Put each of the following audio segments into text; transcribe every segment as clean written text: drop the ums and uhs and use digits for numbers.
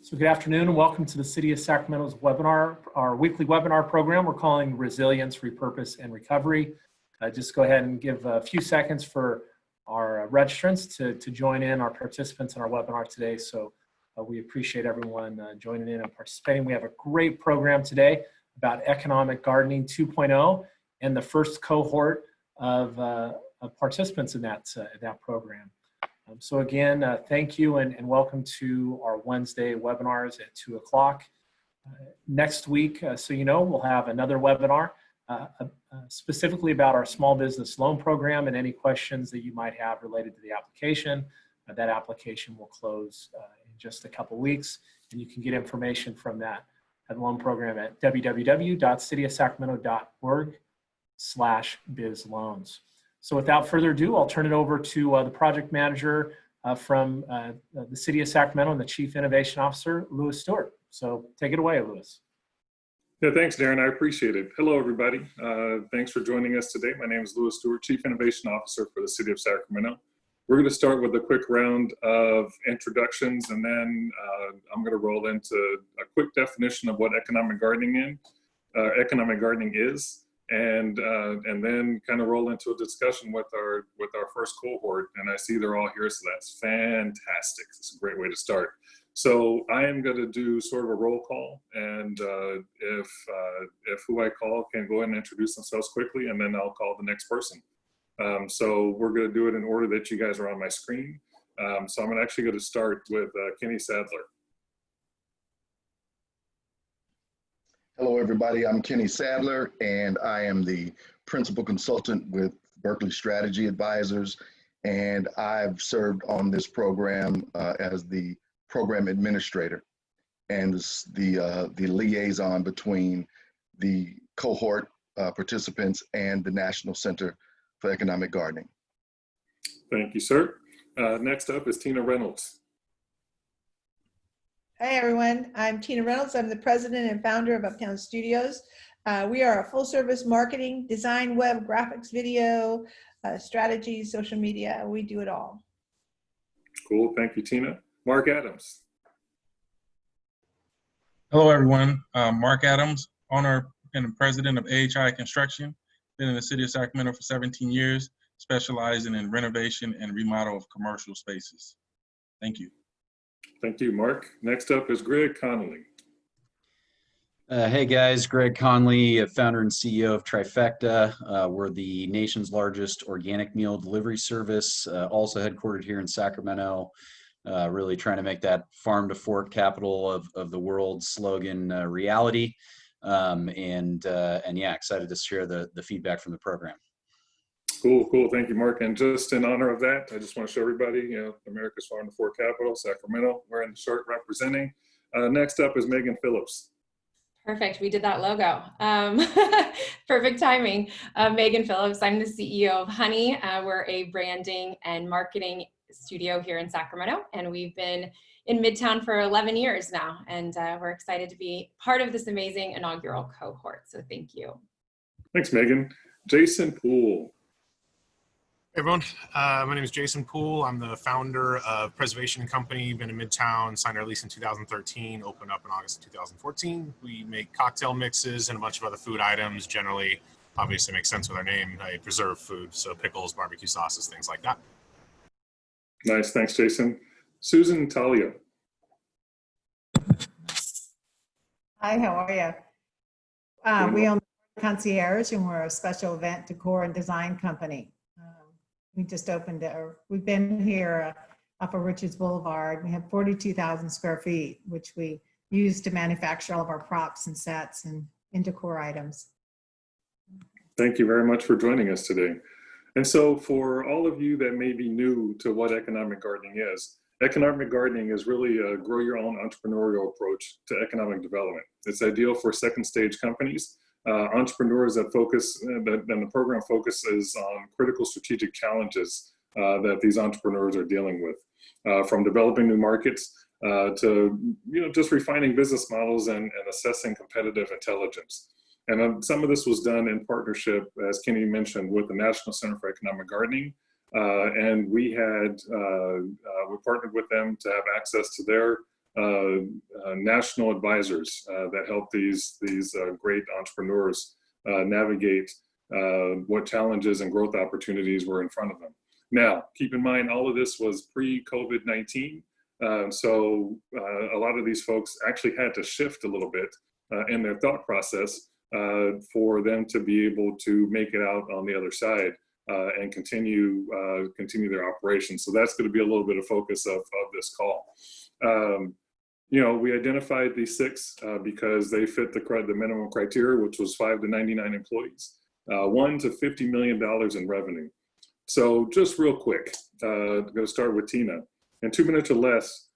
So good afternoon and welcome to the City of Sacramento's webinar, our weekly webinar program we're calling Resilience, Repurpose, and Recovery. Just go ahead and give a few seconds for our registrants to join in, our participants in our webinar today. So we appreciate everyone joining in and participating. We have a great program today about Economic Gardening 2.0 and the first cohort of participants in that program. So again, thank you and welcome to our Wednesday webinars at 2 o'clock. Next week, so you know, we'll have another webinar specifically about our small business loan program and any questions that you might have related to the application. That application will close in just a couple weeks, and you can get information from that loan program at www.cityofsacramento.org/bizloans. So without further ado, I'll turn it over to the project manager from the City of Sacramento and the Chief Innovation Officer, Louis Stewart. So take it away, Louis. Yeah, thanks, Darren. I appreciate it. Hello, everybody. Thanks for joining us today. My name is Louis Stewart, Chief Innovation Officer for the City of Sacramento. We're going to start with a quick round of introductions, and then I'm going to roll into a quick definition of what economic gardening is. And then kind of roll into a discussion with our first cohort. And I see they're all here, so that's fantastic. It's a great way to start. So I am going to do sort of a roll call, and if who I call can go ahead and introduce themselves quickly, and then I'll call the next person. So we're going to do it in order that you guys are on my screen. So I'm actually going to start with Kenny Sadler. Hello, everybody. I'm Kenny Sadler, and I am the principal consultant with Berkeley Strategy Advisors, and I've served on this program as the program administrator and the liaison between the cohort participants and the National Center for Economic Gardening. Thank you, sir. Next up is Tina Reynolds. Hi, everyone. I'm Tina Reynolds. I'm the president and founder of Uptown Studios. We are a full-service marketing, design, web, graphics, video, strategy, social media. We do it all. Cool. Thank you, Tina. Mark Adams. Hello, everyone. Mark Adams, owner and president of AHI Construction. Been in the City of Sacramento for 17 years, specializing in renovation and remodel of commercial spaces. Thank you. Thank you, Mark. Next up is Greg Connolly. Hey guys, Greg Conley, founder and CEO of Trifecta. We're the nation's largest organic meal delivery service, also headquartered here in Sacramento. Really trying to make that farm to fork capital of the world slogan reality. And yeah, excited to share the feedback from the program. Cool. Thank you, Mark. And just in honor of that, I just want to show everybody, you know, America's farm to fork capital, Sacramento, wearing the shirt representing. Next up is Megan Phillips. Perfect. We did that logo. Perfect timing. Megan Phillips. I'm the CEO of Honey. We're a branding and marketing studio here in Sacramento, and we've been in Midtown for 11 years now, and we're excited to be part of this amazing inaugural cohort. So thank you. Thanks, Megan. Jason Poole. Hey everyone, my name is Jason Poole. I'm the founder of Preservation Company, been in Midtown, signed our lease in 2013, opened up in August of 2014. We make cocktail mixes and a bunch of other food items, generally, obviously makes sense with our name, preserve food, so pickles, barbecue sauces, things like that. Nice, thanks Jason. Susan Talia. Hi, how are you? We own Concierge, and we're a special event decor and design company. We just opened it. We've been here up on Richards Boulevard. We have 42,000 square feet, which we use to manufacture all of our props and sets and decor items. Thank you very much for joining us today. And so for all of you that may be new to what economic gardening is really a grow your own entrepreneurial approach to economic development. It's ideal for second stage companies. Entrepreneurs that focus, and the program focuses on critical strategic challenges that these entrepreneurs are dealing with, from developing new markets to just refining business models and assessing competitive intelligence. And some of this was done in partnership, as Kenny mentioned, with the National Center for Economic Gardening, And we partnered with them to have access to their national advisors that help these great entrepreneurs navigate what challenges and growth opportunities were in front of them. Now, keep in mind, all of this was pre-COVID-19. So a lot of these folks actually had to shift a little bit in their thought process for them to be able to make it out on the other side and continue their operations. So that's going to be a little bit of focus of this call. You know, we identified these 6 because they fit the minimum criteria, which was 5 to 99 employees, $1 to $50 million in revenue. So just real quick, I'm going to start with Tina. In 2 minutes or less,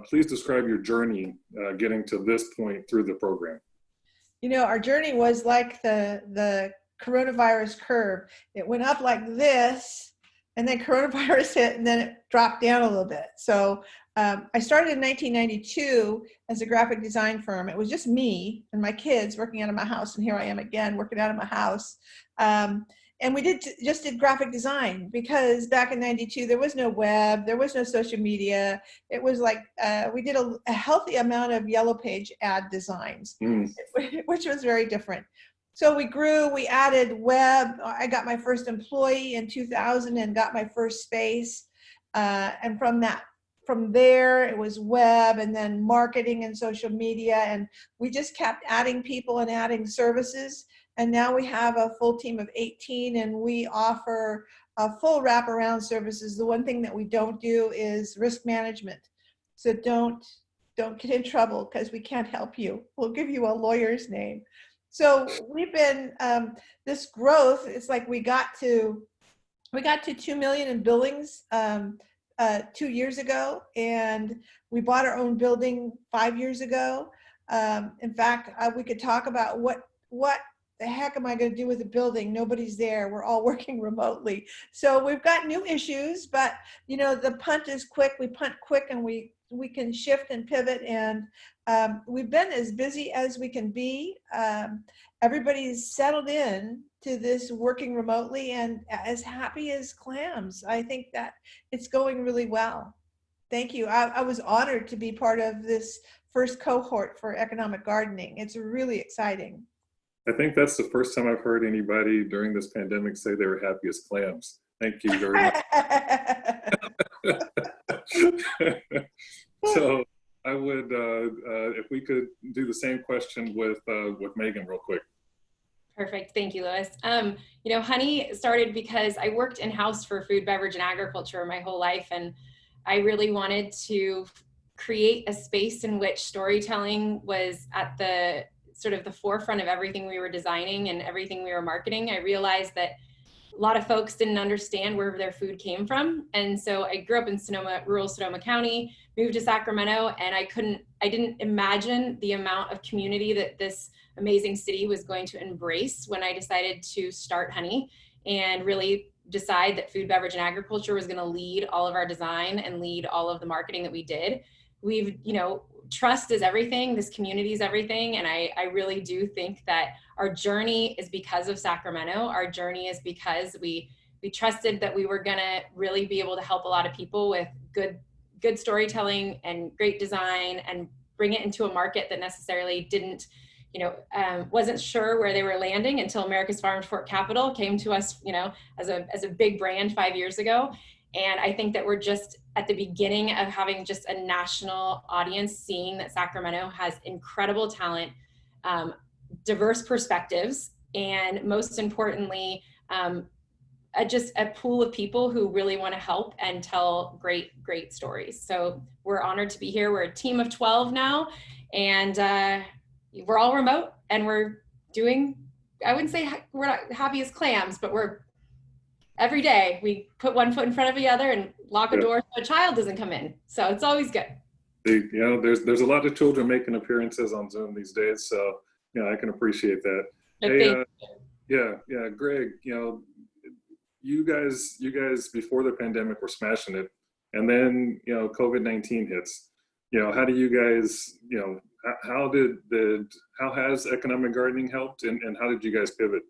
please describe your journey getting to this point through the program. You know, our journey was like the coronavirus curve. It went up like this, and then coronavirus hit, and then it dropped down a little bit. So I started in 1992 as a graphic design firm. It was just me and my kids working out of my house, and here I am again working out of my house. And we just did graphic design because back in 92, there was no web, there was no social media. It was like, we did a healthy amount of yellow page ad designs, which was very different. So we grew, we added web. I got my first employee in 2000 and got my first space. And from there, it was web and then marketing and social media. And we just kept adding people and adding services. And now we have a full team of 18, and we offer full wraparound services. The one thing that we don't do is risk management. So don't get in trouble because we can't help you. We'll give you a lawyer's name. So we've been, this growth, it's like we got to 2 million in billings 2 years ago, and we bought our own building 5 years ago. In fact, we could talk about what the heck am I going to do with the building? Nobody's there. We're all working remotely. So we've got new issues, but you know, the punt is quick. We punt quick, and we can shift and pivot. And we've been as busy as we can be. Everybody's settled in to this working remotely and as happy as clams. I think that it's going really well. Thank you. I was honored to be part of this first cohort for economic gardening. It's really exciting. I think that's the first time I've heard anybody during this pandemic say they were happy as clams. Thank you very much. So I would, if we could do the same question with Megan real quick. Perfect. Thank you, Louis. You know, Honey started because I worked in-house for food, beverage, and agriculture my whole life. And I really wanted to create a space in which storytelling was at the sort of the forefront of everything we were designing and everything we were marketing. I realized that a lot of folks didn't understand where their food came from. And so I grew up in rural Sonoma County, moved to Sacramento, and I didn't imagine the amount of community that this amazing city was going to embrace when I decided to start Honey and really decide that food, beverage, and agriculture was going to lead all of our design and lead all of the marketing that we did. We've, you know, trust is everything. This community is everything. And I really do think that our journey is because of Sacramento. Our journey is because we trusted that we were going to really be able to help a lot of people with good storytelling and great design and bring it into a market that necessarily didn't, you know, wasn't sure where they were landing until America's Farm to Fork Capital came to us, you know, as a big brand 5 years ago. And I think that we're just at the beginning of having just a national audience seeing that Sacramento has incredible talent, diverse perspectives, and most importantly, just a pool of people who really want to help and tell great stories. So we're honored to be here. We're a team of 12 now, and we're all remote, and we're doing, I wouldn't say we're not happy as clams, but we're every day we put one foot in front of the other and lock a door so a child doesn't come in. So it's always good. You know, there's a lot of children making appearances on Zoom these days, so you know, I can appreciate that. Hey, yeah, Greg, you know, you guys before the pandemic were smashing it, and then you know COVID-19 hits. You know, how do you guys, you know, how has economic gardening helped, and how did you guys pivot?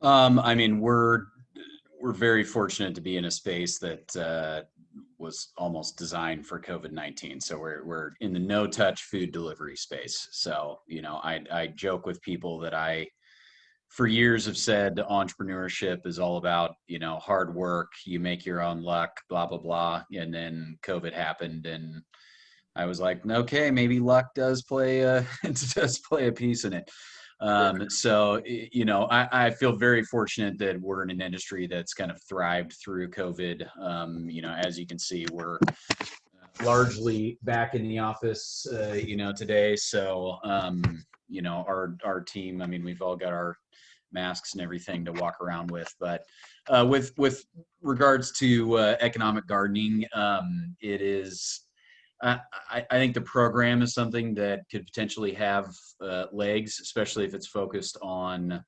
I mean, we're very fortunate to be in a space that was almost designed for COVID-19. So we're in the no-touch food delivery space. So, you know, I joke with people that I, for years, have said entrepreneurship is all about, you know, hard work, you make your own luck, blah, blah, blah. And then COVID happened, and I was like, okay, maybe luck does play a, does play a piece in it. So, you know, I feel very fortunate that we're in an industry that's kind of thrived through COVID. You know, as you can see, we're largely back in the office, you know, today. So, you know, our team, I mean, we've all got our masks and everything to walk around with, but with regards to economic gardening, it is, I think the program is something that could potentially have legs, especially if it's focused on,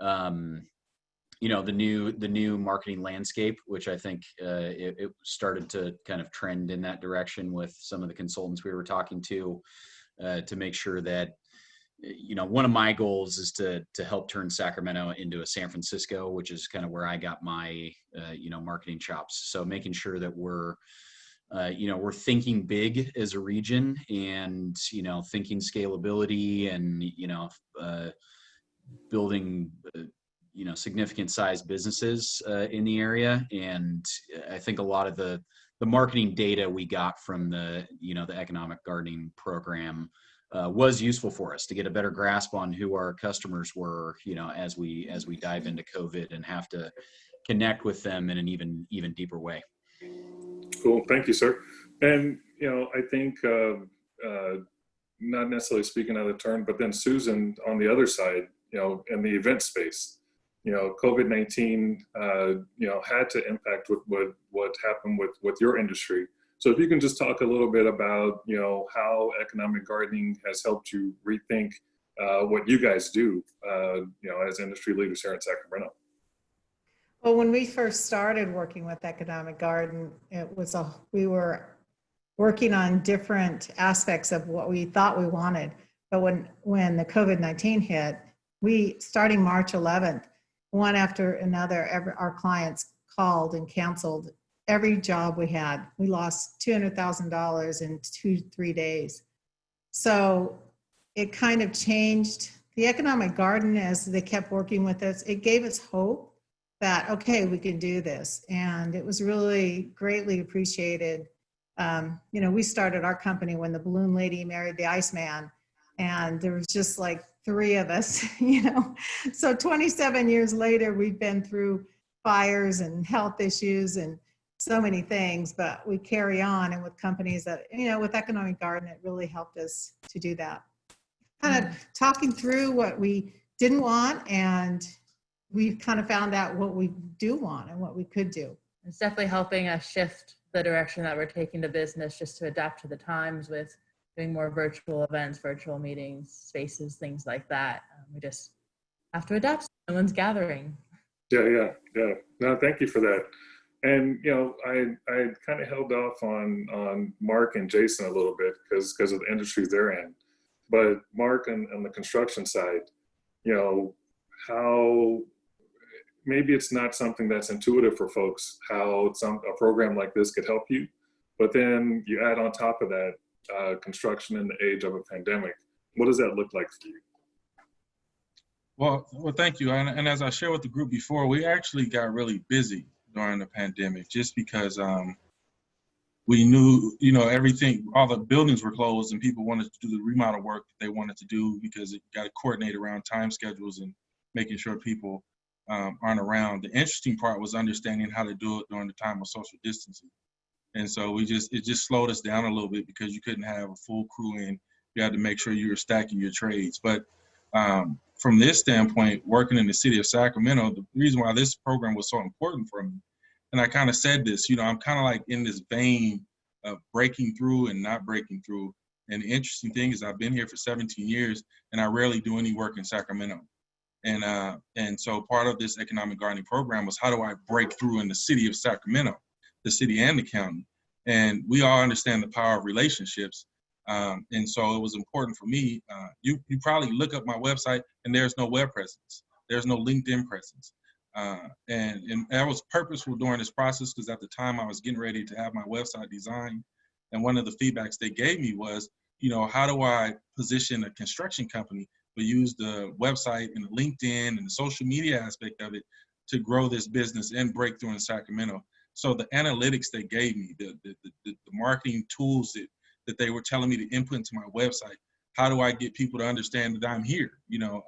you know, the new marketing landscape, which I think it started to kind of trend in that direction with some of the consultants we were talking to make sure that, you know, one of my goals is to help turn Sacramento into a San Francisco, which is kind of where I got my, you know, marketing chops. So making sure that we're, you know, we're thinking big as a region, and, you know, thinking scalability, and, you know, building, you know, significant size businesses in the area. And I think a lot of the marketing data we got from the, you know, the economic gardening program was useful for us to get a better grasp on who our customers were, you know, as we dive into COVID and have to connect with them in an even deeper way. Cool, thank you, sir. And, you know, I think not necessarily speaking out of turn, but then Susan on the other side, you know, in the event space, you know, COVID-19, you know, had to impact what happened with your industry. So if you can just talk a little bit about, you know, how economic gardening has helped you rethink what you guys do, you know, as industry leaders here in Sacramento. Well, when we first started working with Economic Garden, we were working on different aspects of what we thought we wanted. But when the COVID-19 hit, starting March 11th, one after another, our clients called and canceled every job we had. We lost $200,000 in 2-3 days. So it kind of changed the Economic Garden as they kept working with us. It gave us hope that, okay, we can do this. And it was really greatly appreciated. You know, we started our company when the balloon lady married the Iceman, and there was just like 3 of us, you know. So 27 years later, we've been through fires and health issues and so many things, but we carry on. And with companies that, you know, with Economic Garden, it really helped us to do that. Kind of talking through what we didn't want, and we've kind of found out what we do want and what we could do. It's definitely helping us shift the direction that we're taking the business, just to adapt to the times with doing more virtual events, virtual meetings, spaces, things like that. We just have to adapt. No one's gathering. Yeah. No, thank you for that. And, you know, I kind of held off on Mark and Jason a little bit because of the industries they're in. But Mark, on the construction side, you know, how maybe it's not something that's intuitive for folks, how a program like this could help you, but then you add on top of that construction in the age of a pandemic. What does that look like for you? Well, thank you. And as I shared with the group before, we actually got really busy during the pandemic, just because we knew, you know, everything, all the buildings were closed, and people wanted to do the remodel work that they wanted to do, because it got to coordinate around time schedules and making sure people aren't around. The interesting part was understanding how to do it during the time of social distancing. And so it just slowed us down a little bit, because you couldn't have a full crew in. You had to make sure you were stacking your trades. But from this standpoint, working in the city of Sacramento, the reason why this program was so important for me, and I kind of said this, you know, I'm kind of like in this vein of breaking through and not breaking through. And the interesting thing is, I've been here for 17 years, and I rarely do any work in Sacramento. And so part of this economic gardening program was, how do I break through in the city of Sacramento, the city and the county? And we all understand the power of relationships. And so it was important for me. You probably look up my website, and there's no web presence. There's no LinkedIn presence. And I was purposeful during this process because at the time I was getting ready to have my website designed. And one of the feedbacks they gave me was, you know, how do I position a construction company, but use the website and the LinkedIn and the social media aspect of it to grow this business and break through in Sacramento. So the analytics they gave me, the marketing tools that they were telling me to input into my website, how do I get people to understand that I'm here, you know,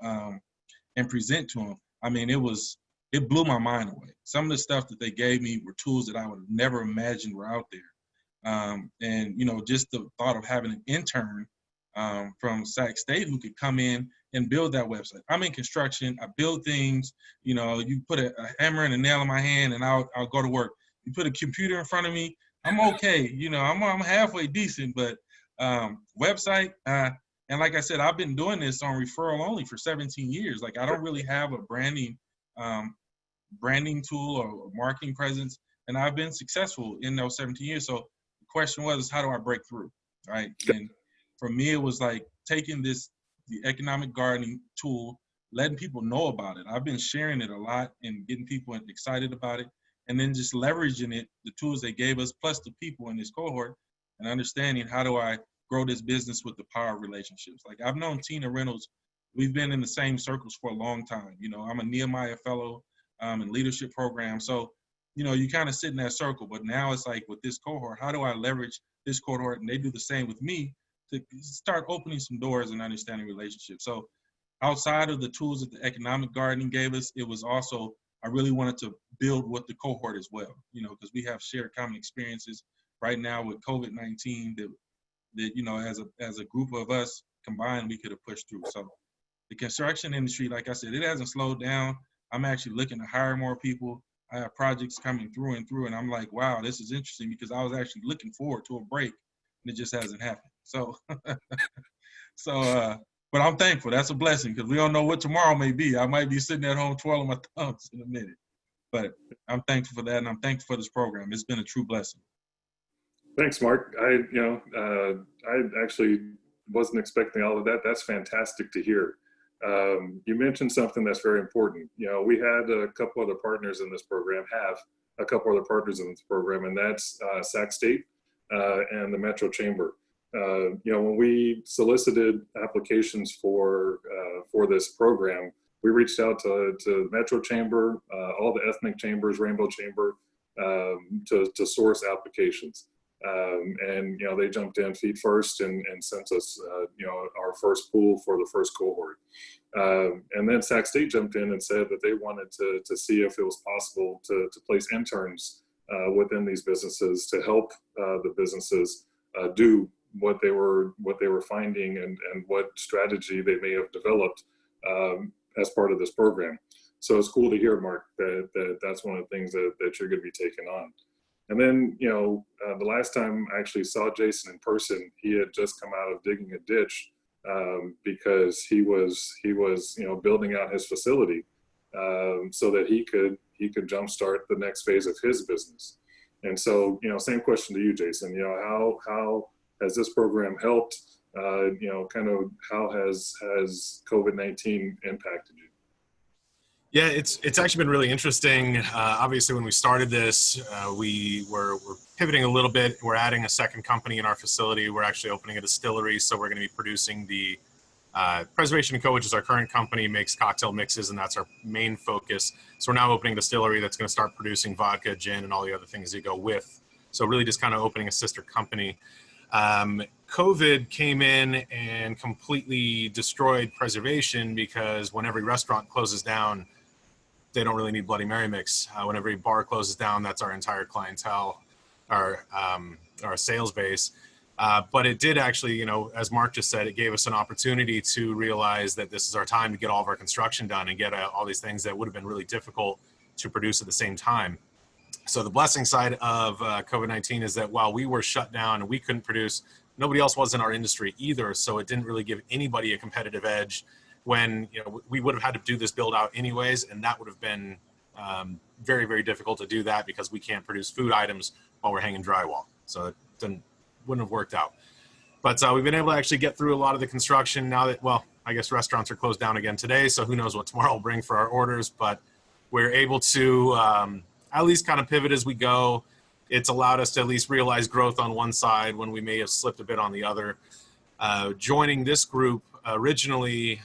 and present to them? I mean, it blew my mind away. Some of the stuff that they gave me were tools that I would have never imagined were out there. And, you know, just the thought of having an intern from Sac State who could come in and build that website. I'm in construction. I build things. You know, you put a hammer and a nail in my hand and I'll go to work. You put a computer in front of me, I'm okay. You know, I'm halfway decent, but website, and like I said, I've been doing this on referral only for 17 years. Like I don't really have a branding tool or marketing presence, and I've been successful in those 17 years. So the question was, how do I break through, right? And for me, it was like taking the economic gardening tool, letting people know about it. I've been sharing it a lot and getting people excited about it, and then just leveraging it, the tools they gave us, plus the people in this cohort, and understanding how do I grow this business with the power of relationships. Like I've known Tina Reynolds, we've been in the same circles for a long time. You know, I'm a Nehemiah Fellow in leadership program. So, you know, you kind of sit in that circle, but now it's like with this cohort, how do I leverage this cohort? And they do the same with me to start opening some doors and understanding relationships. So outside of the tools that the economic gardening gave us, it was also, I really wanted to build with the cohort as well, you know, because we have shared common experiences right now with COVID-19 that, you know, as a group of us combined, we could have pushed through. So the construction industry, like I said, it hasn't slowed down. I'm actually looking to hire more people. I have projects coming through, and I'm like, wow, this is interesting, because I was actually looking forward to a break and it just hasn't happened. So, but I'm thankful. That's a blessing, because we don't know what tomorrow may be. I might be sitting at home twirling my thumbs in a minute, but I'm thankful for that. And I'm thankful for this program. It's been a true blessing. Thanks, Mark. I actually wasn't expecting all of that. That's fantastic to hear. You mentioned something that's very important. You know, we had a couple other partners in this program, and that's Sac State and the Metro Chamber. You know, when we solicited applications for this program, we reached out to the Metro Chamber, all the ethnic chambers, Rainbow Chamber, to source applications. And, you know, they jumped in feet first and sent us, you know, our first pool for the first cohort. And then Sac State jumped in and said that they wanted to see if it was possible to place interns within these businesses to help the businesses do what they were finding and what strategy they may have developed as part of this program. So it's cool to hear, Mark, that's one of the things that you're going to be taking on. And then, you know, the last time I actually saw Jason in person, he had just come out of digging a ditch because he was, you know, building out his facility so that he could jumpstart the next phase of his business. And so, you know, same question to you, Jason. You know, how has this program helped? You know, kind of how has COVID-19 impacted you? Yeah, it's actually been really interesting. Obviously, when we started this, we're pivoting a little bit. We're adding a second company in our facility. We're actually opening a distillery, so we're going to be producing the Preservation & Co., which is our current company, makes cocktail mixes, and that's our main focus. So we're now opening a distillery that's going to start producing vodka, gin, and all the other things that go with. So really just kind of opening a sister company. COVID came in and completely destroyed preservation, because when every restaurant closes down, they don't really need Bloody Mary mix. When every bar closes down, that's our entire clientele, our sales base. But it did actually, you know, as Mark just said, it gave us an opportunity to realize that this is our time to get all of our construction done and get all these things that would have been really difficult to produce at the same time. So the blessing side of COVID-19 is that while we were shut down and we couldn't produce, nobody else was in our industry either. So it didn't really give anybody a competitive edge when, you know, we would have had to do this build out anyways. And that would have been very, very difficult to do that, because we can't produce food items while we're hanging drywall. So it wouldn't have worked out. But we've been able to actually get through a lot of the construction now that, well, I guess restaurants are closed down again today. So who knows what tomorrow will bring for our orders. But we're able to at least kind of pivot as we go. It's allowed us to at least realize growth on one side when we may have slipped a bit on the other. Joining this group originally,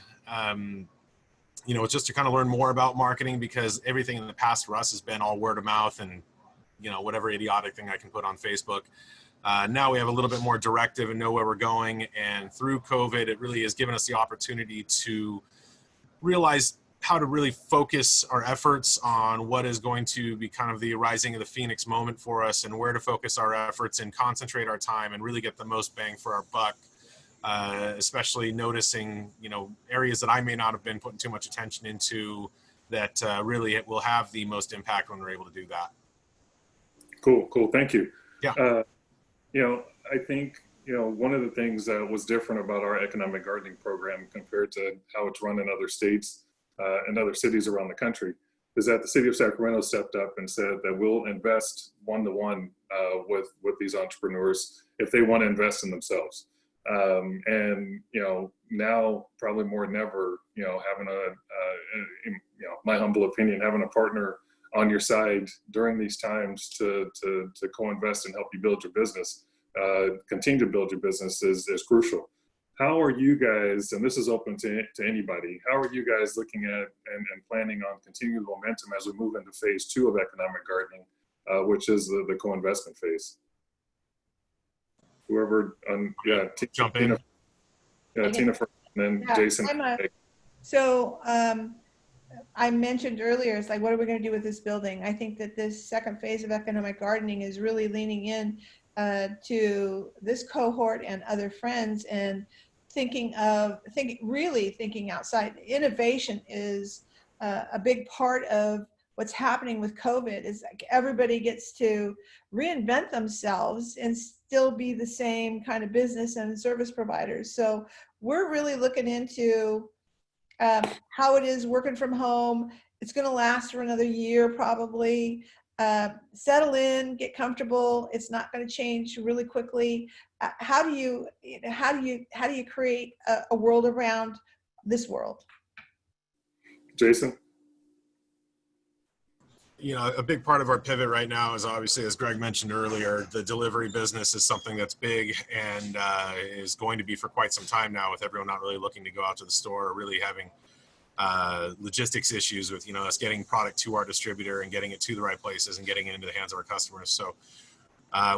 it's just to kind of learn more about marketing, because everything in the past for us has been all word of mouth and, whatever idiotic thing I can put on Facebook. Now we have a little bit more directive and know where we're going. And through COVID, it really has given us the opportunity to realize how to really focus our efforts on what is going to be kind of the rising of the Phoenix moment for us, and where to focus our efforts and concentrate our time and really get the most bang for our buck. Especially noticing, areas that I may not have been putting too much attention into that really it will have the most impact when we're able to do that. Cool. Thank you. Yeah. I think, one of the things that was different about our economic gardening program compared to how it's run in other states and other cities around the country is that the City of Sacramento stepped up and said that we'll invest one-to-one with these entrepreneurs if they want to invest in themselves. And now probably more than ever, having my humble opinion, having a partner on your side during these times to co-invest and help you build your business, continue to build your business is crucial. How are you guys, and this is open to anybody, how are you guys looking at and planning on continuing the momentum as we move into phase 2 of economic gardening, which is the co-investment phase? Whoever, Jump in. Tina first, and then Jason. So I mentioned earlier, it's like, what are we going to do with this building? I think that this second phase of economic gardening is really leaning in to this cohort and other friends, and thinking outside. Innovation is a big part of what's happening with COVID. Is like everybody gets to reinvent themselves and still be the same kind of business and service providers. So we're really looking into how it is working from home. It's going to last for another year probably. Settle in, get comfortable. It's not going to change really quickly. How do you create a world around this world? Jason? A big part of our pivot right now is obviously, as Greg mentioned earlier, the delivery business is something that's big and is going to be for quite some time now, with everyone not really looking to go out to the store, or really having logistics issues with, us getting product to our distributor and getting it to the right places and getting it into the hands of our customers. So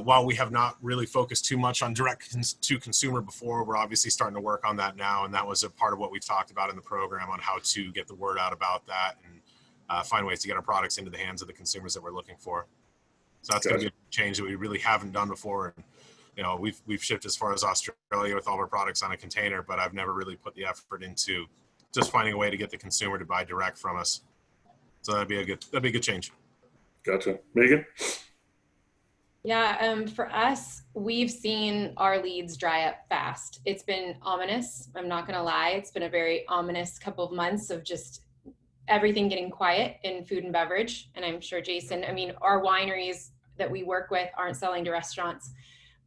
while we have not really focused too much on direct to consumer before, we're obviously starting to work on that now. And that was a part of what we talked about in the program, on how to get the word out about that and find ways to get our products into the hands of the consumers that we're looking for. So that's going to be a change that we really haven't done before. And, we've shipped as far as Australia with all of our products on a container, but I've never really put the effort into just finding a way to get the consumer to buy direct from us. So that'd be a good change. Gotcha. Megan? Yeah, for us, we've seen our leads dry up fast. It's been ominous. I'm not going to lie. It's been a very ominous couple of months of just everything getting quiet in food and beverage. And I'm sure Jason, our wineries that we work with aren't selling to restaurants.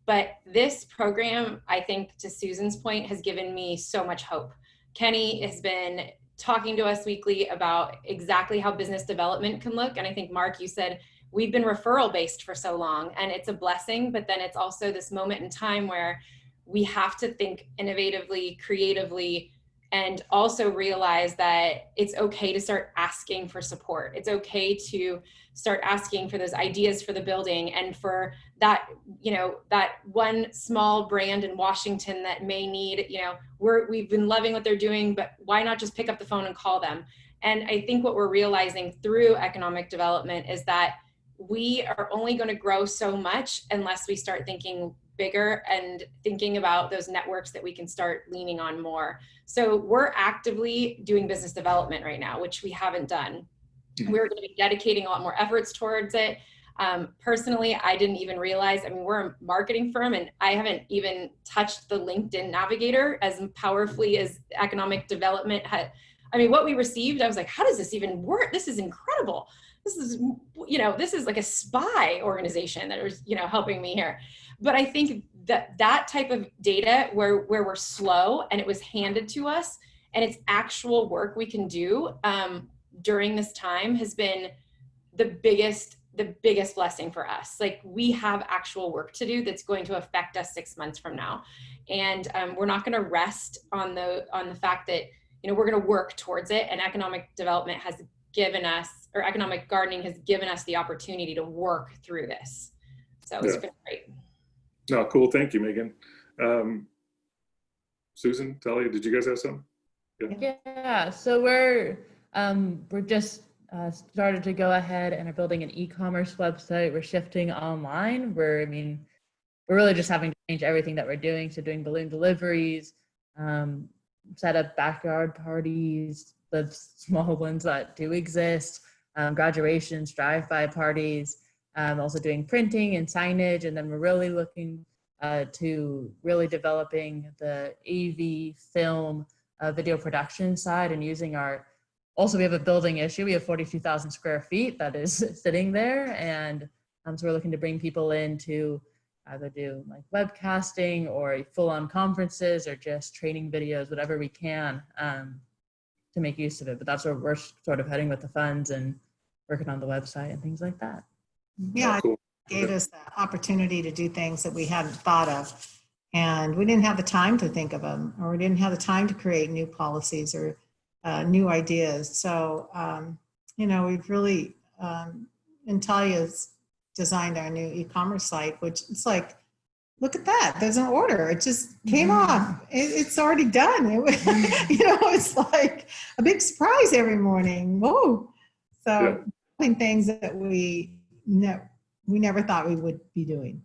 But this program, I think, to Susan's point, has given me so much hope. Kenny has been talking to us weekly about exactly how business development can look. And I think, Mark, you said we've been referral based for so long, and it's a blessing, but then it's also this moment in time where we have to think innovatively, creatively, and also realize that it's okay to start asking for support. It's okay to start asking for those ideas for the building, and for that, that one small brand in Washington that may need, we've been loving what they're doing, but why not just pick up the phone and call them? And I think what we're realizing through economic development is that we are only going to grow so much unless we start thinking bigger and thinking about those networks that we can start leaning on more. So we're actively doing business development right now, which we haven't done. We're going to be dedicating a lot more efforts towards it. Personally, I didn't even realize, we're a marketing firm, and I haven't even touched the LinkedIn Navigator as powerfully as economic development had. What we received, I was like, how does this even work? This is incredible. This is, this is like a spy organization that was, helping me here. But I think that type of data where we're slow and it was handed to us and it's actual work we can do, during this time has been the biggest blessing for us. Like, we have actual work to do that's going to affect us 6 months from now. And we're not going to rest on the fact that, you know, we're going to work towards it. And economic development has given us, or economic gardening has given us the opportunity to work through this. So it's been great. No, cool. Thank you, Megan. Susan, Talia, did you guys have something? Yeah, so we're just started to go ahead and are building an e-commerce website. We're shifting online. We're really just having to change everything that we're doing. So doing balloon deliveries, set up backyard parties, the small ones that do exist, graduations, drive-by parties, also doing printing and signage. And then we're really looking to really developing the AV film video production side and using also we have a building issue. We have 42,000 square feet that is sitting there. And so we're looking to bring people in to either do like webcasting or full-on conferences or just training videos, whatever we can to make use of it. But that's where we're sort of heading with the funds and working on the website and things like that. Yeah, Cool. it gave us the opportunity to do things that we hadn't thought of. And we didn't have the time to think of them, or we didn't have the time to create new policies or new ideas. So, you know, we've really, and Talia's designed our new e-commerce site, which it's like, look at that, there's an order. It just came off. It's already done. You know, it's like a big surprise every morning. Whoa. So things that we never thought we would be doing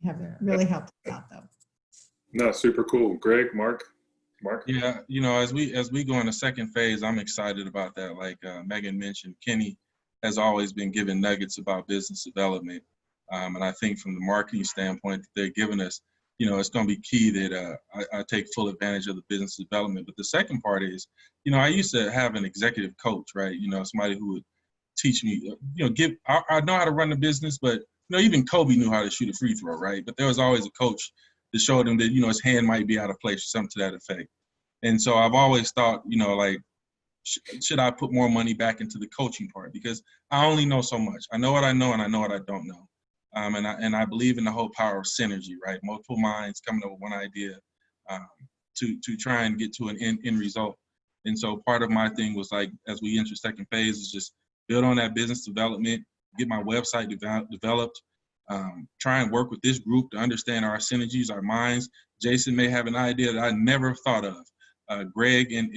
have really helped us out though. No, super cool. Greg, Mark? Yeah, you know, as we go in the second phase, I'm excited about that. Like Megan mentioned, Kenny has always been giving nuggets about business development. And I think from the marketing standpoint that they're giving us, you know, it's going to be key that I take full advantage of the business development. But the second part is, you know, I used to have an executive coach, right? You know, somebody who would teach me, you know, I know how to run the business, but, you know, even Kobe knew how to shoot a free throw, right? But there was always a coach that showed him that, you know, his hand might be out of place or something to that effect. And so I've always thought, you know, like, should I put more money back into the coaching part? Because I only know so much. I know what I know and I know what I don't know. And I believe in the whole power of synergy, right? Multiple minds coming up with one idea to try and get to an end result. And so part of my thing was like, as we enter second phase, is just build on that business development, get my website developed, try and work with this group to understand our synergies, our minds. Jason may have an idea that I never thought of. Greg in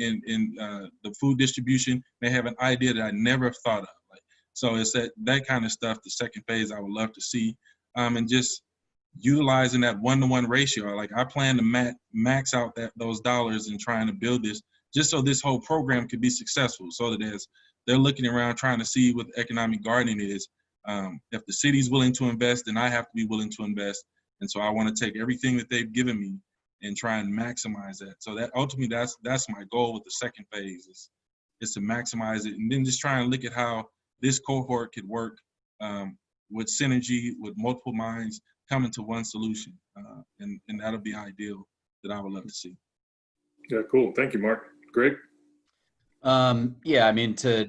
the food distribution may have an idea that I never thought of. So it's that kind of stuff, the second phase I would love to see. And just utilizing that 1-to-1 ratio. Like, I plan to max out those dollars and trying to build this just so this whole program could be successful. So that as they're looking around trying to see what economic gardening is, if the city's willing to invest, then I have to be willing to invest. And so I want to take everything that they've given me and try and maximize that. So that ultimately that's my goal with the second phase is to maximize it, and then just try and look at how this cohort could work with synergy, with multiple minds coming to one solution. And that'll be ideal that I would love to see. Yeah, cool. Thank you, Mark. Greg? Yeah, I mean, to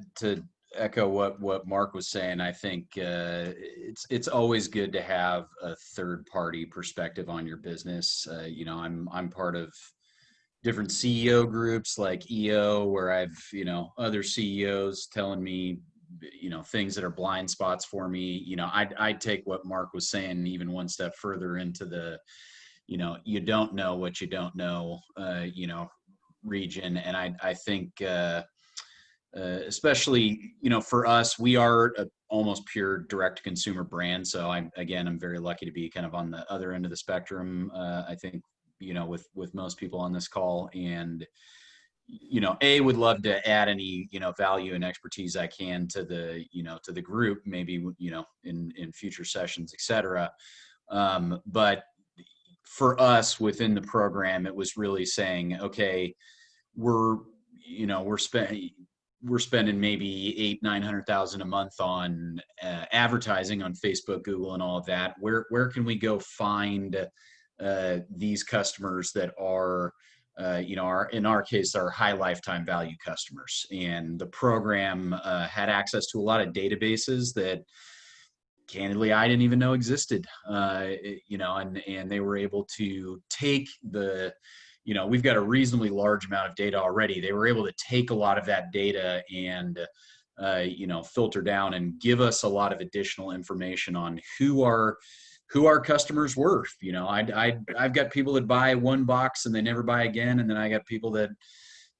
echo what Mark was saying, I think it's always good to have a third party perspective on your business. You know, I'm part of different CEO groups like EO, where I've, you know, other CEOs telling me, you know, things that are blind spots for me. You know, I'd take what Mark was saying even one step further into the, you know, you don't know what you don't know, you know, region. And I think, especially, you know, for us, we are a almost pure direct to consumer brand. So I'm very lucky to be kind of on the other end of the spectrum. I think, you know, with most people on this call, and, you know, would love to add any, you know, value and expertise I can to the, you know, to the group, maybe, you know, in future sessions, et cetera. But for us within the program, it was really saying, okay, we're spending maybe $800,000-900,000 a month on advertising on Facebook, Google, and all of that. Where can we go find these customers that are in our case, our high lifetime value customers. And the program had access to a lot of databases that candidly I didn't even know existed, and they were able to take we've got a reasonably large amount of data already. They were able to take a lot of that data and filter down and give us a lot of additional information on who our customers were. I've got people that buy one box and they never buy again, and then I got people that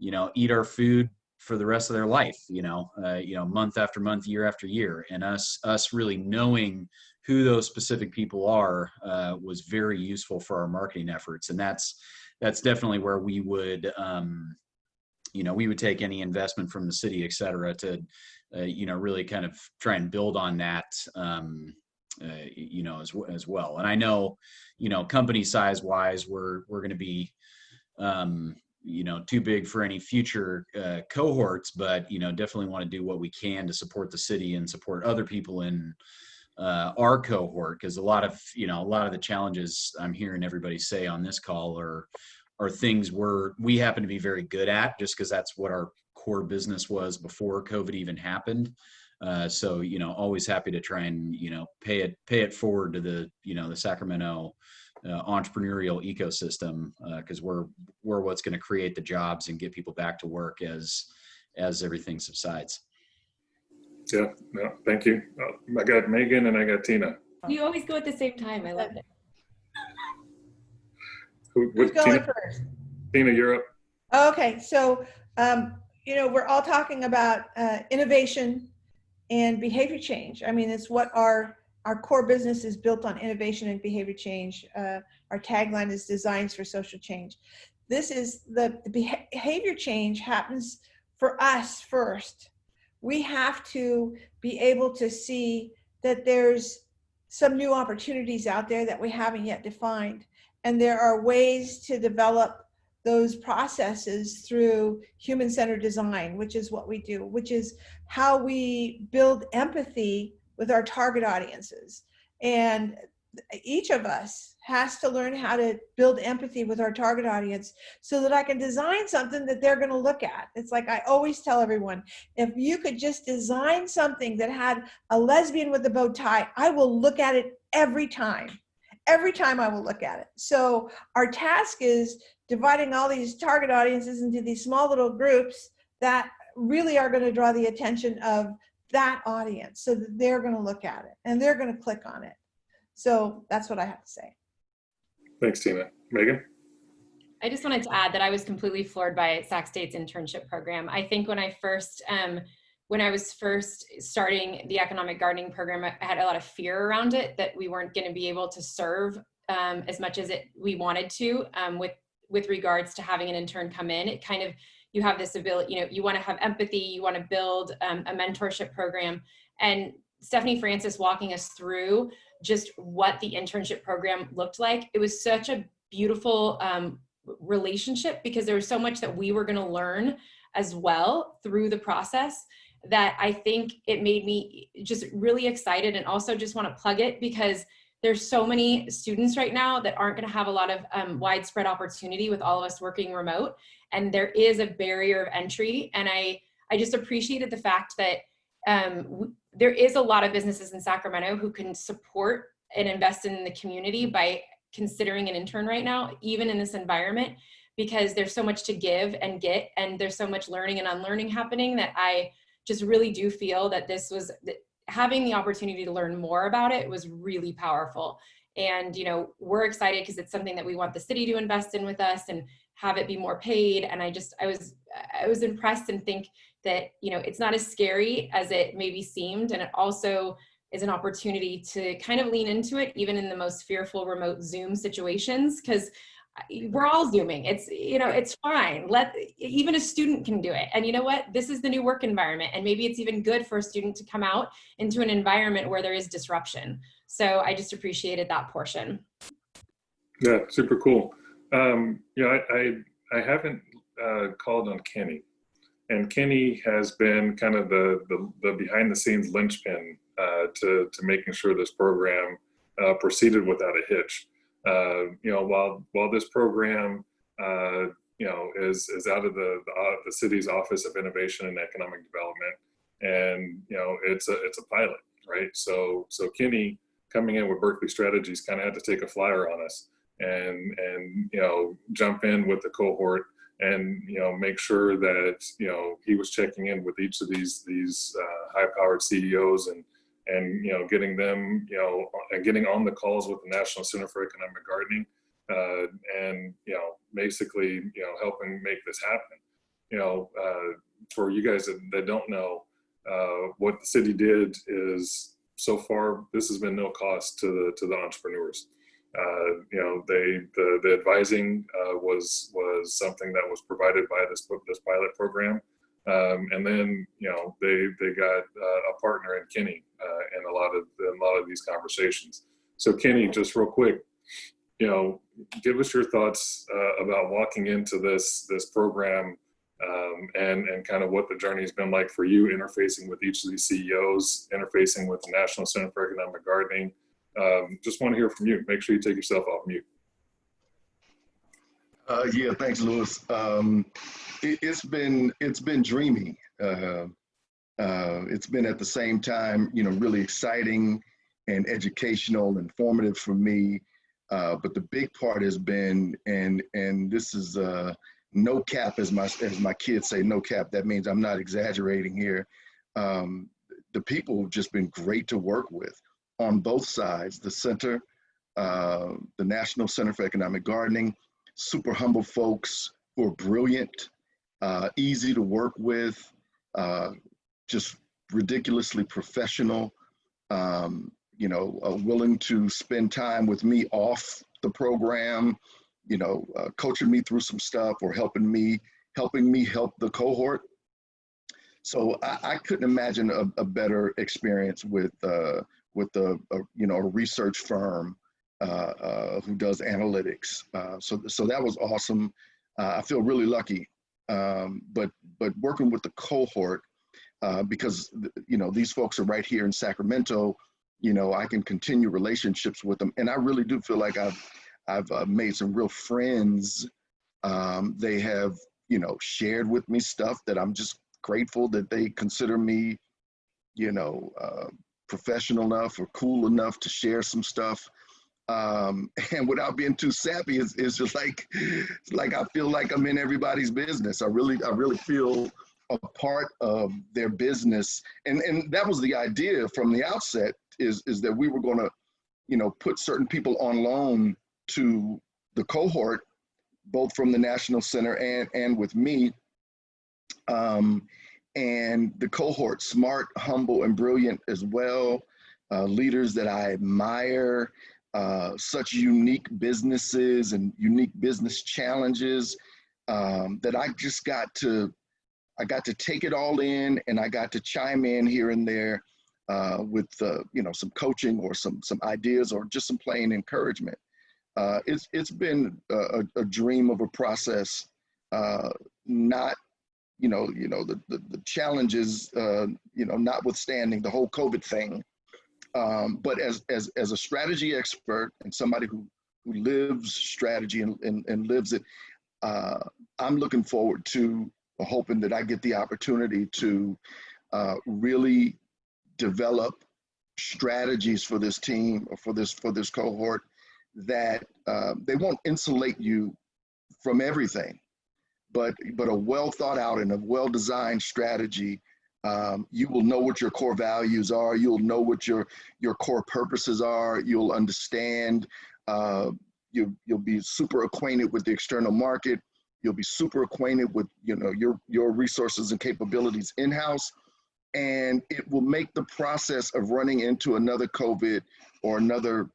eat our food for the rest of their life, month after month, year after year. And us really knowing who those specific people are was very useful for our marketing efforts. And that's definitely where we would we would take any investment from the city, et cetera, to really kind of try and build on that as well. And I know company size wise we're going to be too big for any future cohorts, but definitely want to do what we can to support the city and support other people in our cohort, because a lot of the challenges I'm hearing everybody say on this call are things we happen to be very good at, just because that's what our core business was before COVID even happened. So always happy to try and pay it forward to the the Sacramento entrepreneurial ecosystem, because we're what's going to create the jobs and get people back to work as everything subsides. Yeah, no, thank you. I got Megan and I got Tina. You always go at the same time. I love it. Who's going first? Tina, you're up. Okay, so we're all talking about innovation and behavior change. I mean, it's what our core business is built on: innovation and behavior change. Our tagline is designs for social change. This is the behavior change happens for us first. We have to be able to see that there's some new opportunities out there that we haven't yet defined. And there are ways to develop those processes through human-centered design, which is what we do, which is how we build empathy with our target audiences. And each of us has to learn how to build empathy with our target audience so that I can design something that they're going to look at. It's like I always tell everyone, if you could just design something that had a lesbian with a bow tie, I will look at it every time. Every time I will look at it. So our task is dividing all these target audiences into these small little groups that really are going to draw the attention of that audience, so that they're going to look at it and they're going to click on it. So that's what I have to say. Thanks, Tina. Megan? I just wanted to add that I was completely floored by Sac State's internship program. I think when I was first starting the economic gardening program, I had a lot of fear around it, that we weren't going to be able to serve as much as we wanted to with regards to having an intern come in. It kind of, you have this ability, you want to have empathy, you want to build a mentorship program. And Stephanie Francis walking us through just what the internship program looked like. It was such a beautiful relationship, because there was so much that we were going to learn as well through the process, that I think it made me just really excited, and also just want to plug it, because there's so many students right now that aren't going to have a lot of widespread opportunity with all of us working remote. And there is a barrier of entry. And I just appreciated the fact that there is a lot of businesses in Sacramento who can support and invest in the community by considering an intern right now, even in this environment, because there's so much to give and get, and there's so much learning and unlearning happening, that I just really do feel that having the opportunity to learn more about it was really powerful. And, we're excited because it's something that we want the city to invest in with us and have it be more paid. And I was impressed, and think that, it's not as scary as it maybe seemed. And it also is an opportunity to kind of lean into it, even in the most fearful remote Zoom situations, because we're all Zooming. It's fine. Even a student can do it. And you know what? This is the new work environment. And maybe it's even good for a student to come out into an environment where there is disruption. So I just appreciated that portion. Yeah, super cool. I haven't called on Kenny. And Kenny has been kind of the behind the scenes linchpin to making sure this program proceeded without a hitch. While this program is out of the city's Office of Innovation and Economic Development, and it's a pilot, right? So Kenny coming in with Berkeley Strategies kind of had to take a flyer on us and jump in with the cohort and make sure that he was checking in with each of these high-powered CEOs and getting them and getting on the calls with the National Center for Economic Gardening and basically helping make this happen. For you guys that don't know, what the city did is so far this has been no cost to the entrepreneurs. The advising was something that was provided by this pilot program, and then they got a partner in Kenny in a lot of these conversations. So Kenny, just real quick, give us your thoughts about walking into this program and kind of what the journey's been like for you, interfacing with each of these CEOs, interfacing with the National Center for Economic Gardening. Just want to hear from you. Make sure you take yourself off mute. Yeah, thanks, Louis. It's been dreamy. It's been at the same time, really exciting and educational, informative for me. But the big part has been, and this is no cap, as my kids say, no cap. That means I'm not exaggerating here. The people have just been great to work with on both sides. The center, the National Center for Economic Gardening, super humble folks who are brilliant, easy to work with, just ridiculously professional, willing to spend time with me off the program, coaching me through some stuff or helping me help the cohort. So I couldn't imagine a better experience with a research firm who does analytics. So that was awesome. I feel really lucky. But working with the cohort, because these folks are right here in Sacramento, I can continue relationships with them, and I really do feel like I've made some real friends. They have shared with me stuff that I'm just grateful that they consider me professional enough or cool enough to share some stuff. And without being too sappy, it's just like I feel like I'm in everybody's business. I really feel a part of their business, and that was the idea from the outset, is that we were going to put certain people on loan to the cohort, both from the National Center and with me. And the cohort, smart, humble, and brilliant as well, leaders that I admire, such unique businesses and unique business challenges, that I got to take it all in, and I got to chime in here and there with some coaching or some ideas or just some plain encouragement. It's been a dream of a process, not the challenges, notwithstanding the whole COVID thing. But as a strategy expert and somebody who lives strategy and lives it, I'm looking forward to hoping that I get the opportunity to really develop strategies for this team or for this cohort that they won't insulate you from everything, but a well thought out and a well designed strategy. You will know what your core values are. You'll know what your core purposes are. You'll understand. You'll be super acquainted with the external market. You'll be super acquainted with your resources and capabilities in-house, and it will make the process of running into another COVID or another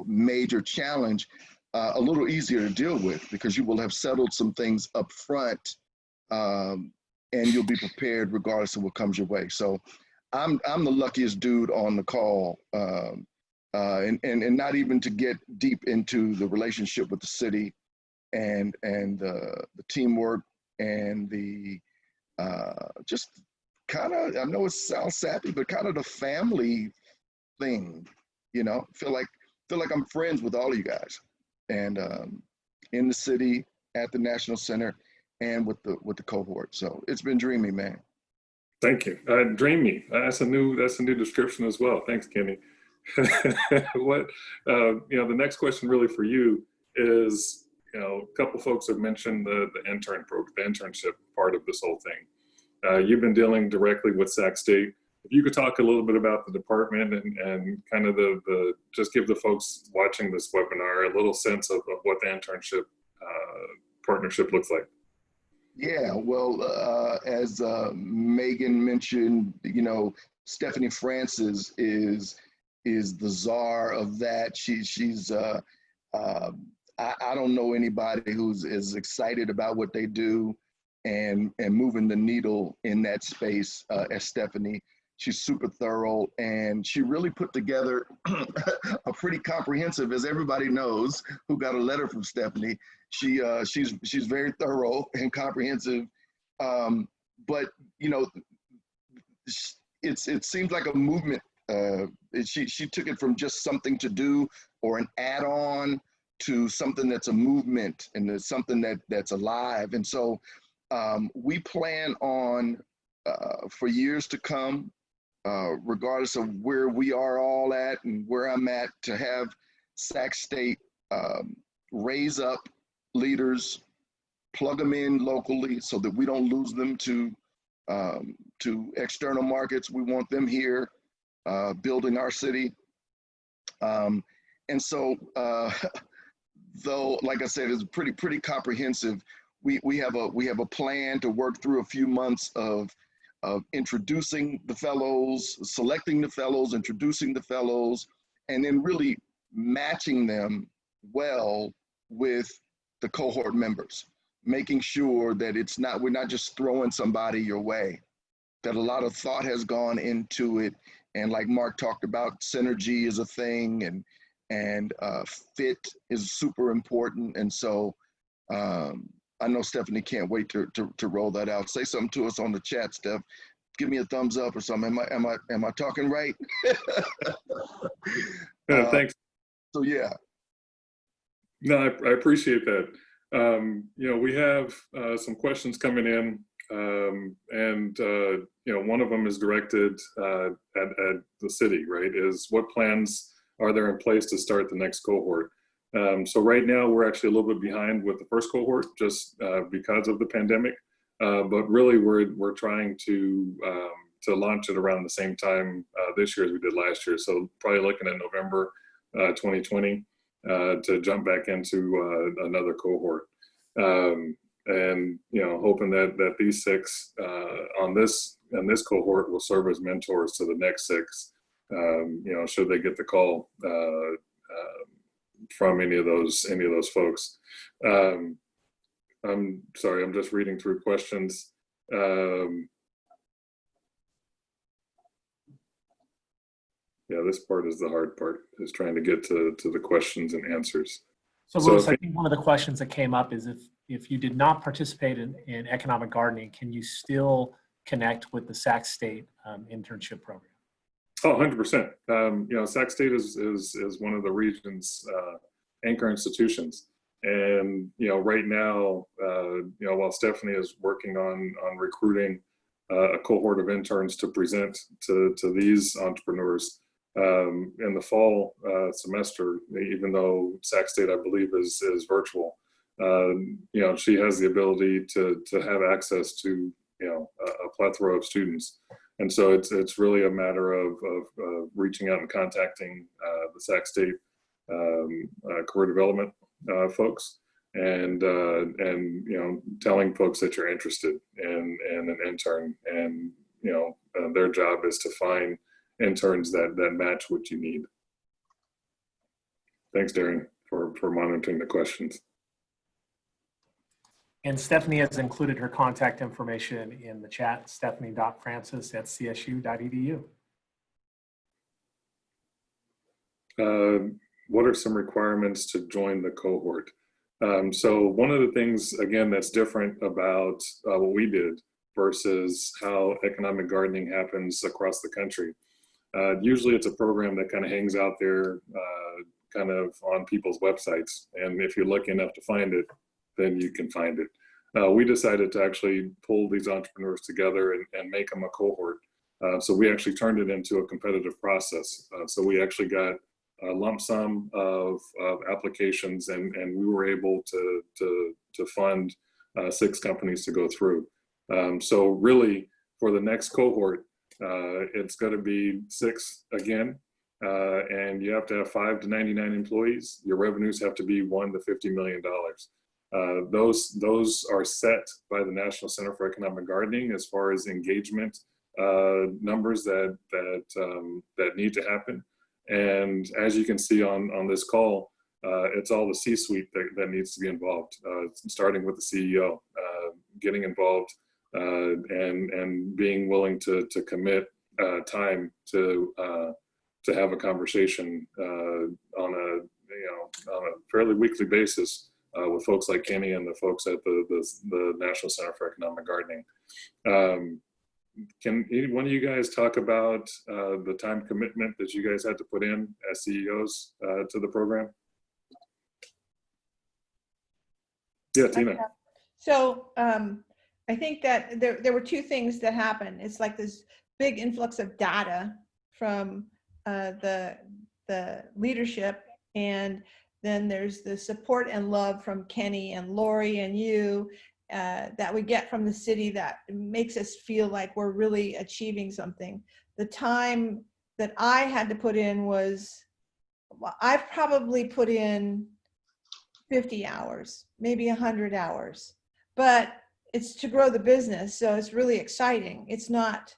major challenge a little easier to deal with, because you will have settled some things up front, and you'll be prepared regardless of what comes your way. So I'm the luckiest dude on the call, and not even to get deep into the relationship with the city and the teamwork and the just kind of, I know it sounds sappy, but kind of the family thing, feel like I'm friends with all of you guys, and in the city, at the National Center and with the cohort. So it's been dreamy, man. Thank you. Dreamy. That's a new description as well. Thanks, Kenny. What the next question really for you is, a couple folks have mentioned the internship part of this whole thing. You've been dealing directly with Sac State. If you could talk a little bit about the department and kind of just give the folks watching this webinar a little sense of what the internship partnership looks like. Yeah, well, as Megan mentioned, Stephanie Francis is the czar of that. She's I don't know anybody who's as excited about what they do and moving the needle in that space as Stephanie. She's super thorough, and she really put together a pretty comprehensive, as everybody knows who got a letter from Stephanie. She's very thorough and comprehensive, but it seems like a movement. She took it from just something to do or an add-on to something that's a movement and it's something that's alive. And so we plan on for years to come, regardless of where we are all at and where I'm at, to have Sac State raise up leaders, plug them in locally so that we don't lose them to external markets. We want them here building our city. And so, though, like I said, it's pretty comprehensive. We have a plan to work through a few months of introducing the fellows, selecting the fellows, introducing the fellows, and then really matching them well with the cohort members, making sure that we're not just throwing somebody your way, that a lot of thought has gone into it. And like Mark talked about, synergy is a thing, and fit is super important. And so I know Stephanie can't wait to roll that out. Say something to us on the chat, Steph. Give me a thumbs up or something. Am I talking right? Thanks. So yeah. No, I appreciate that. We have some questions coming in, and one of them is directed at the city, right? Is what plans are there in place to start the next cohort? So right now we're actually a little bit behind with the first cohort just because of the pandemic, but really we're trying to launch it around the same time this year as we did last year. So probably looking at November 2020 to jump back into another cohort, and hoping that these 6 on this cohort will serve as mentors to the next 6. Should they get the call from any of those folks. I'm sorry, I'm just reading through questions. Yeah, this part is the hard part, is trying to get to the questions and answers. So Louis, I think one of the questions that came up is if you did not participate in economic gardening, can you still connect with the Sac State internship program? Oh, 100%. Sac State is one of the region's anchor institutions. And, right now, while Stephanie is working on recruiting a cohort of interns to present to these entrepreneurs in the fall semester, even though Sac State, I believe, is virtual, she has the ability to have access to, a plethora of students. And so it's really a matter of reaching out and contacting the Sac State career development folks, and telling folks that you're interested in an intern, and their job is to find interns that match what you need. Thanks, Darren, for monitoring the questions. And Stephanie has included her contact information in the chat, stephanie.francis@csu.edu. What are some requirements to join the cohort? So one of the things, again, that's different about what we did versus how economic gardening happens across the country. Usually it's a program that kind of hangs out there kind of on people's websites. And if you're lucky enough to find it, then you can find it. We decided to actually pull these entrepreneurs together and make them a cohort. So we actually turned it into a competitive process. So we actually got a lump sum of applications, and we were able to fund 6 companies to go through. So really, for the next cohort, it's going to be 6 again, and you have to have 5 to 99 employees. Your revenues have to be $1 to $50 million. Those are set by the National Center for Economic Gardening as far as engagement numbers that need to happen. And as you can see on this call, it's all the C-suite that needs to be involved, starting with the CEO, getting involved and being willing to commit time to have a conversation on a fairly weekly basis with folks like Kenny and the folks at the National Center for Economic Gardening. Can one of you guys talk about the time commitment that you guys had to put in as CEOs to the program? Yeah, Tina. So I think that there were 2 things that happened. It's like this big influx of data from the leadership, and then there's the support and love from Kenny and Lori and you that we get from the city that makes us feel like we're really achieving something. The time that I had to put in was, well, I've probably put in 50 hours, maybe 100 hours, but it's to grow the business. So it's really exciting. It's not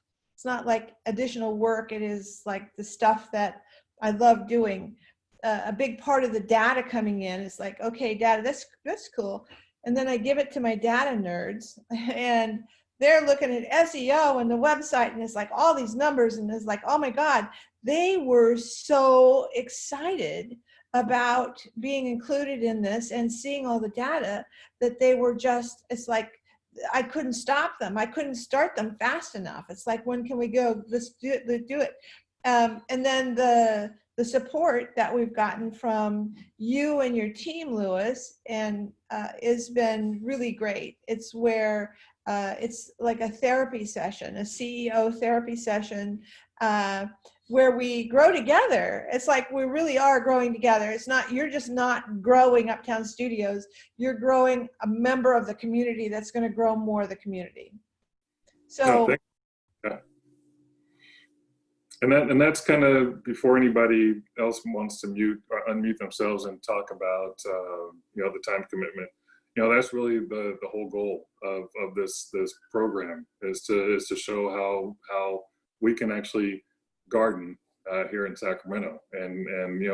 like additional work. It is like the stuff that I love doing. A big part of the data coming in is like, okay, data, that's cool. And then I give it to my data nerds, and they're looking at SEO and the website, and it's like all these numbers, and it's like, oh my God, they were so excited about being included in this and seeing all the data that they were just, it's like, I couldn't stop them. I couldn't start them fast enough. It's like, when can we go? Let's do it. And then the support that we've gotten from you and your team, Lewis, and has been really great. It's where it's like a therapy session, a CEO therapy session, where we grow together. It's like we really are growing together. It's not, you're just not growing Uptown Studios. You're growing a member of the community that's going to grow more of the community. So. And that's kind of before anybody else wants to mute or unmute themselves and talk about the time commitment. That's really the whole goal of this program is to show how we can actually garden here in Sacramento and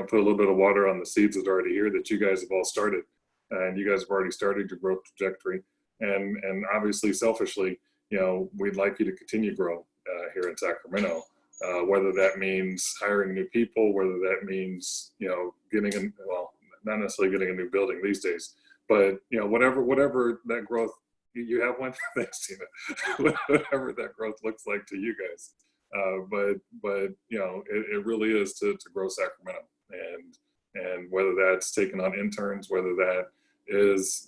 put a little bit of water on the seeds that are already here that you guys have all started, and you guys have already started your growth trajectory, and obviously selfishly we'd like you to continue grow here in Sacramento. Whether that means hiring new people, whether that means, not necessarily getting a new building these days, but, whatever that growth, you have one? Thanks, Tina. Whatever that growth looks like to you guys. But it really is to grow Sacramento, and whether that's taking on interns, whether that is,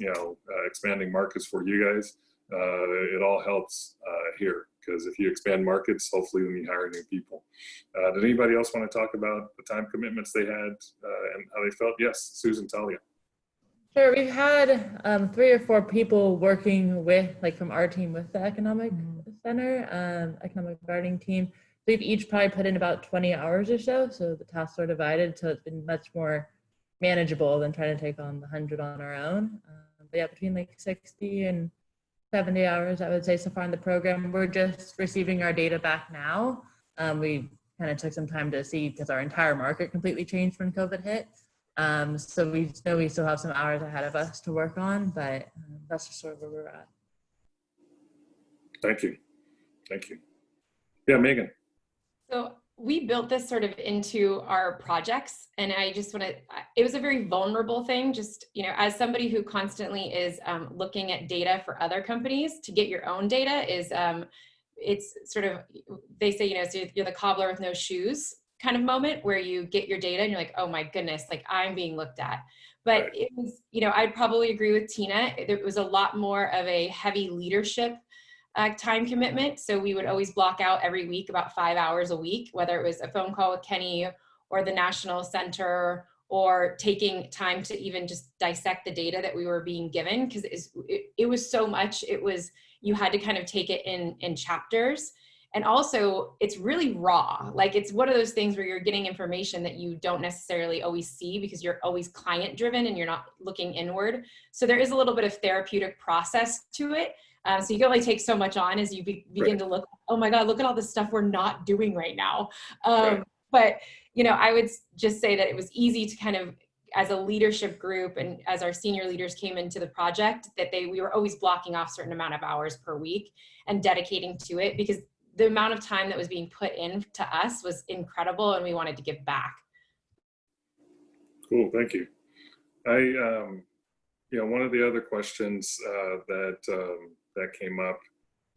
expanding markets for you guys, it all helps here. Because if you expand markets, hopefully then you hire new people. Did anybody else want to talk about the time commitments they had and how they felt? Yes, Susan, Talia. Sure, we've had 3 or 4 people working with, from our team with the Economic Center, Economic Gardening team. We've each probably put in about 20 hours or so. So the tasks are divided, so it's been much more manageable than trying to take on the 100 on our own. But yeah, between 60 and 70 hours, I would say, so far in the program. We're just receiving our data back now. We kind of took some time to see because our entire market completely changed when COVID hit. So we know we still have some hours ahead of us to work on, but that's just sort of where we're at. Thank you. Yeah, Megan. So we built this sort of into our projects, and I just want to, it was a very vulnerable thing, just, as somebody who constantly is looking at data for other companies, to get your own data is, it's sort of, they say, so you're the cobbler with no shoes, kind of moment where you get your data and you're like, oh my goodness, like I'm being looked at. But Right. it was, I'd probably agree with Tina. It was a lot more of a heavy leadership time commitment. So we would always block out every week about 5 hours a week, whether it was a phone call with Kenny or the National Center, or taking time to even just dissect the data that we were being given, because it was so much. You had to kind of take it in chapters. And also it's really raw. Like it's one of those things where you're getting information that you don't necessarily always see because you're always client driven and you're not looking inward. So there is a little bit of therapeutic process to it. So you can only take so much on as you begin to look, oh my God, look at all the stuff we're not doing right now. But, I would just say that it was easy to kind of, as a leadership group and as our senior leaders came into the project, that we were always blocking off a certain amount of hours per week and dedicating to it, because the amount of time that was being put in to us was incredible and we wanted to give back. Cool, thank you. One of the other questions that came up,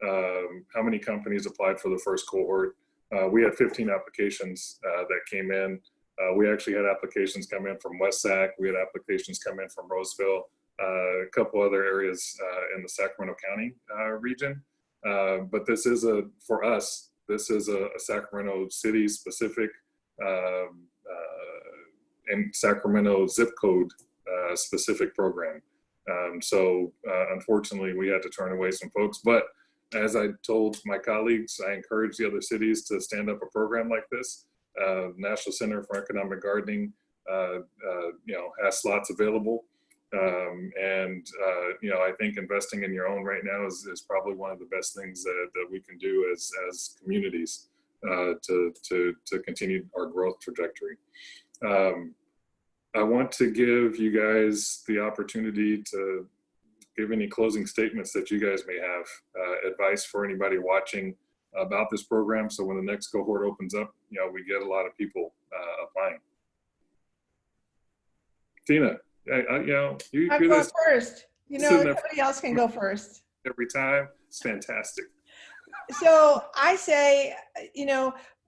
how many companies applied for the first cohort? We had 15 applications that came in. We actually had applications come in from West Sac. We had applications come in from Roseville, a couple other areas in the Sacramento County region. But this is for us, this is a Sacramento City specific and Sacramento zip code specific program. So unfortunately, we had to turn away some folks. But as I told my colleagues, I encourage the other cities to stand up a program like this. National Center for Economic Gardening, has slots available. I think investing in your own right now is probably one of the best things that we can do as communities to continue our growth trajectory. I want to give you guys the opportunity to give any closing statements that you guys may have, advice for anybody watching about this program. So when the next cohort opens up, we get a lot of people applying. Tina, I'm going first. Somebody else can go first. Every time. It's fantastic. So I say,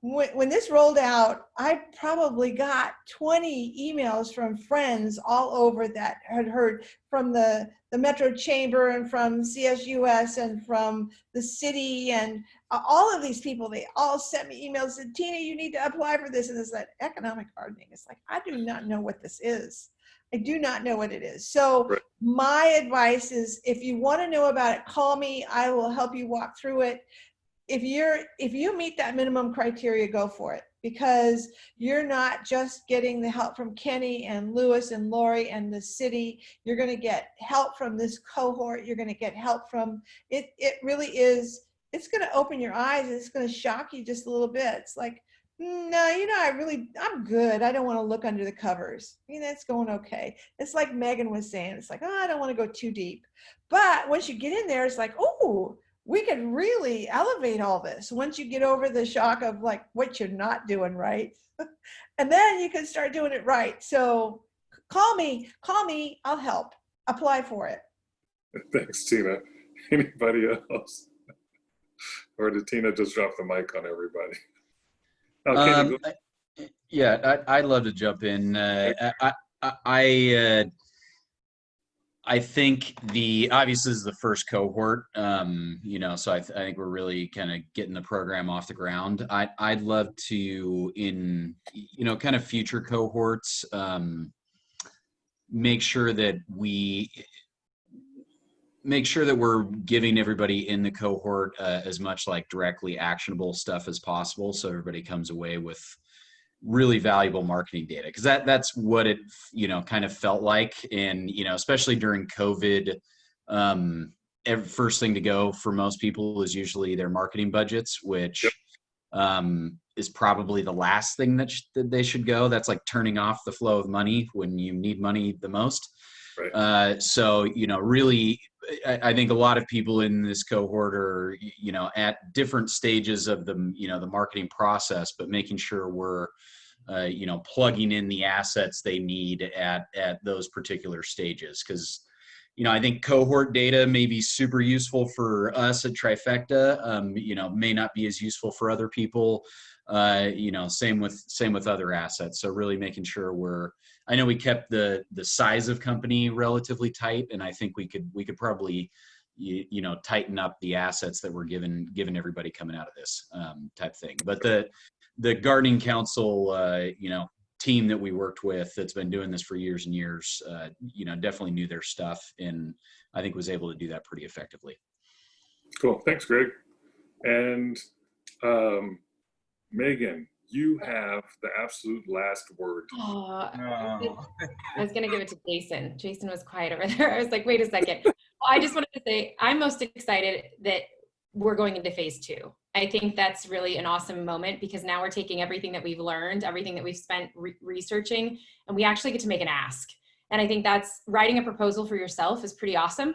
when this rolled out, I probably got 20 emails from friends all over that had heard from the Metro Chamber and from CSUS and from the city, and all of these people, they all sent me emails and said, Tina, you need to apply for this. And it's like economic gardening. It's like, I do not know what this is. I do not know what it is. So my advice is, if you want to know about it, call me. I will help you walk through it. If you meet that minimum criteria, go for it, because you're not just getting the help from Kenny and Lewis and Lori and the city. You're going to get help from this cohort. You're going to get help from it. It really is. It's going to open your eyes. It's going to shock you just a little bit. It's like, no, I'm good. I don't want to look under the covers. It's going okay. It's like Megan was saying. It's like, I don't want to go too deep. But once you get in there, it's like, oh, we could really elevate all this once you get over the shock of like what you're not doing right. And then you can start doing it right. So call me, I'll help. Apply for it. Thanks, Tina. Anybody else? Or did Tina just drop the mic on everybody? I'd love to jump in. I think obviously this is the first cohort, so I think we're really kind of getting the program off the ground. I'd love to, in, kind of future cohorts, make sure that we're giving everybody in the cohort as much like directly actionable stuff as possible, so everybody comes away with really valuable marketing data, because that's what it kind of felt like. And especially during COVID, first thing to go for most people is usually their marketing budgets, which is probably the last thing that they should go. That's like turning off the flow of money when you need money the most. Right. So really, I think a lot of people in this cohort are at different stages of the the marketing process, but making sure we're plugging in the assets they need at those particular stages, because I think cohort data may be super useful for us at Trifecta. May not be as useful for other people. Same with other assets. So really making sure I know we kept the size of company relatively tight, and I think we could probably tighten up the assets that we're given everybody coming out of this type thing. But the gardening council team that we worked with that's been doing this for years and years, definitely knew their stuff, and I think was able to do that pretty effectively. Cool. Thanks, Greg. And Megan, you have the absolute last word. Oh, No. I was going to give it to Jason. Jason was quiet over there. I was like, wait a second. I just wanted to say, I'm most excited that we're going into phase 2. I think that's really an awesome moment, because now we're taking everything that we've learned, everything that we've spent researching, and we actually get to make an ask. And I think that's writing a proposal for yourself is pretty awesome.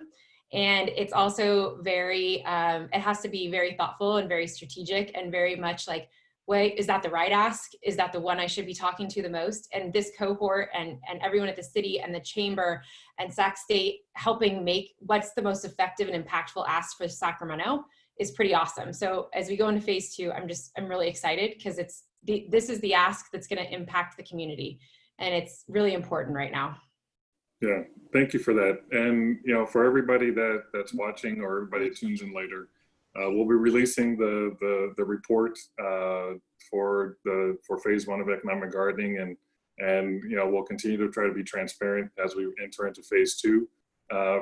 And it's also very, it has to be very thoughtful and very strategic and very much like, wait, is that the right ask? Is that the one I should be talking to the most? And this cohort and everyone at the city and the chamber and Sac State helping make what's the most effective and impactful ask for Sacramento is pretty awesome. So as we go into phase 2, I'm really excited, because this is the ask that's going to impact the community, and it's really important right now. Yeah, thank you for that. And for everybody that's watching, or everybody that tunes in later, we'll be releasing the report for phase 1 of economic gardening, and we'll continue to try to be transparent as we enter into phase 2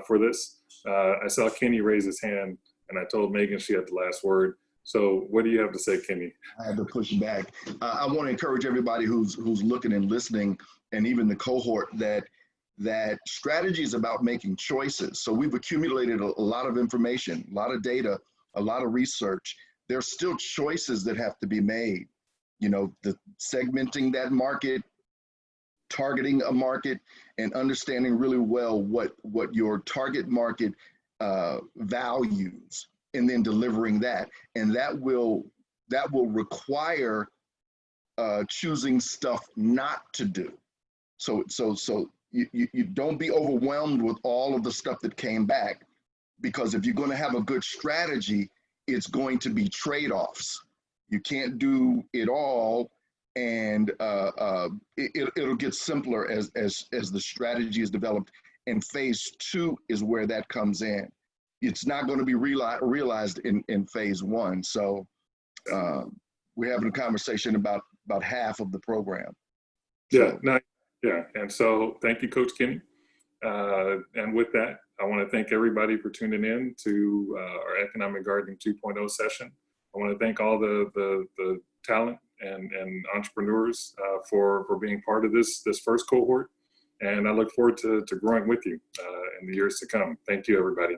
for this. I saw Kenny raise his hand, and I told Megan she had the last word. So what do you have to say, Kenny? I had to push back. I want to encourage everybody who's looking and listening, and even the cohort, that strategy is about making choices. So we've accumulated a lot of information, a lot of data, a lot of research. There's still choices that have to be made. The segmenting that market, targeting a market, and understanding really well what your target market values, and then delivering that. And that will require choosing stuff not to do. So you don't be overwhelmed with all of the stuff that came back, because if you're going to have a good strategy, it's going to be trade-offs. You can't do it all, and it'll get simpler as the strategy is developed. And phase 2 is where that comes in. It's not going to be realized in phase 1. So we're having a conversation about half of the program. Yeah, and so thank you, Coach Kenny. And with that, I want to thank everybody for tuning in to our Economic Gardening 2.0 session. I want to thank all the talent and entrepreneurs for being part of this first cohort. And I look forward to growing with you in the years to come. Thank you, everybody.